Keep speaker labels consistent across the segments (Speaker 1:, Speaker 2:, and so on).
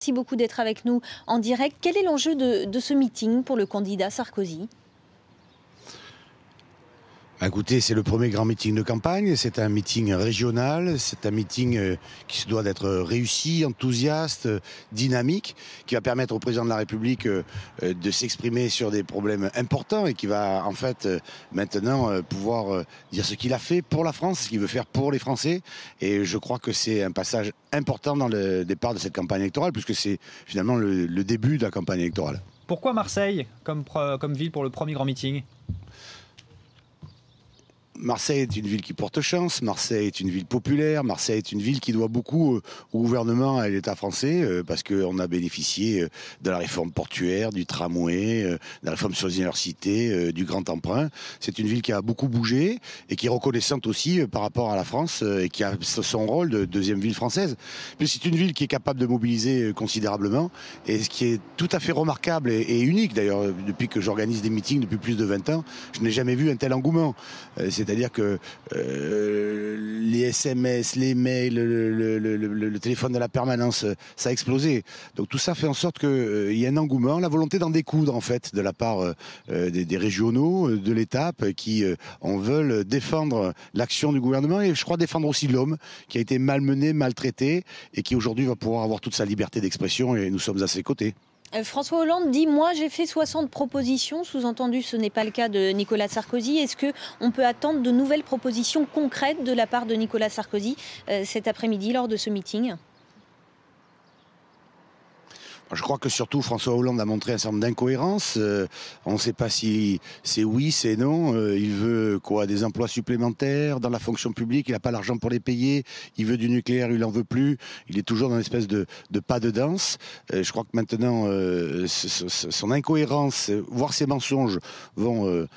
Speaker 1: Merci beaucoup d'être avec nous en direct. Quel est l'enjeu de ce meeting pour le candidat Sarkozy ?
Speaker 2: Écoutez, c'est le premier grand meeting de campagne, c'est un meeting régional, c'est un meeting qui se doit d'être réussi, enthousiaste, dynamique, qui va permettre au président de la République de s'exprimer sur des problèmes importants et qui va en fait maintenant pouvoir dire ce qu'il a fait pour la France, ce qu'il veut faire pour les Français. Et je crois que c'est un passage important dans le départ de cette campagne électorale, puisque c'est finalement le début de la campagne électorale.
Speaker 3: Pourquoi Marseille comme ville pour le premier grand meeting ?
Speaker 2: Marseille est une ville qui porte chance, Marseille est une ville populaire, Marseille est une ville qui doit beaucoup au gouvernement et à l'État français parce qu'on a bénéficié de la réforme portuaire, du tramway, de la réforme sur les universités, du grand emprunt. C'est une ville qui a beaucoup bougé et qui est reconnaissante aussi par rapport à la France et qui a son rôle de deuxième ville française. Puis c'est une ville qui est capable de mobiliser considérablement et ce qui est tout à fait remarquable et unique d'ailleurs depuis que j'organise des meetings depuis plus de 20 ans, je n'ai jamais vu un tel engouement. C'est-à-dire que les SMS, les mails, le téléphone de la permanence, ça a explosé. Donc tout ça fait en sorte qu'il y a un engouement, la volonté d'en découdre en fait de la part des régionaux, de l'État qui en veulent défendre l'action du gouvernement et je crois défendre aussi l'homme qui a été malmené, maltraité et qui aujourd'hui va pouvoir avoir toute sa liberté d'expression et nous sommes à ses côtés.
Speaker 1: François Hollande dit « Moi, j'ai fait 60 propositions ». Sous-entendu, ce n'est pas le cas de Nicolas Sarkozy. Est-ce qu'on peut attendre de nouvelles propositions concrètes de la part de Nicolas Sarkozy cet après-midi lors de ce meeting ?
Speaker 2: Je crois que surtout François Hollande a montré un certain nombre d'incohérences. On ne sait pas si c'est oui, c'est non. Il veut quoi ? Des emplois supplémentaires dans la fonction publique. Il n'a pas l'argent pour les payer. Il veut du nucléaire, il n'en veut plus. Il est toujours dans une espèce de pas de danse. Je crois que maintenant, son incohérence, voire ses mensonges vont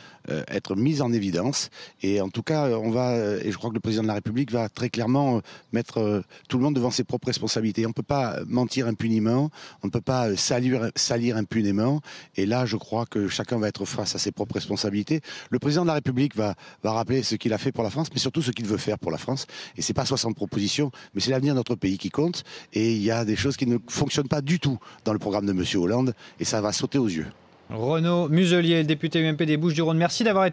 Speaker 2: être mis en évidence. Et en tout cas, et je crois que le président de la République va très clairement mettre tout le monde devant ses propres responsabilités. On ne peut pas mentir impuniment. On ne peut pas salir impunément. Et là, je crois que chacun va être face à ses propres responsabilités. Le président de la République va rappeler ce qu'il a fait pour la France, mais surtout ce qu'il veut faire pour la France. Et c'est pas 60 propositions, mais c'est l'avenir de notre pays qui compte. Et il y a des choses qui ne fonctionnent pas du tout dans le programme de M. Hollande. Et ça va sauter aux yeux.
Speaker 3: Renaud Muselier, le député UMP des Bouches-du-Rhône, merci d'avoir été